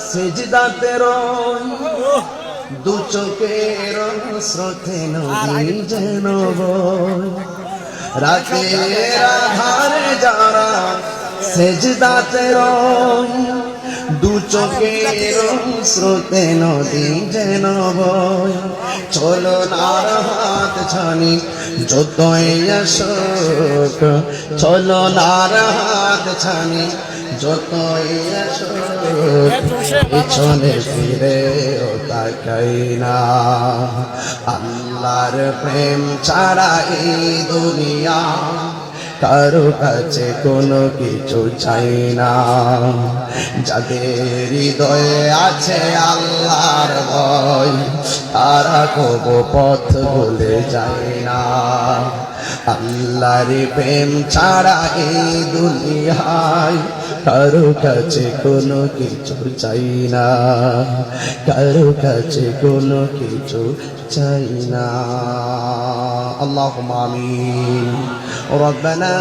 সেজদাতে রই দু চোখের স্রোতে নদী যেন বয় রাতের আধারে যারা সেজদাতে রই দু চোখের স্রোতে নদী যেন বয় চলো নার হাত ছানি যতই আসুক চলো নার হাত ছানি যতই আসুক পিছনে ফিরে তাকাই না আল্লাহর প্রেম ছাড়া এই দুনিয়া কারো কাছে কোনো কিছু চাই না যাদের হৃদয়ে আছে আল্লাহর ভয় তারা কবু পথ ভুলে যায় না আল্লাহর প্রেম ছাড়া এই দুনিয়ায় কারো কাছে কোনো কিছু চাই না কারো কাছে কোনো কিছু চাই না আল্লাহুম্মা আমিন রব্বানা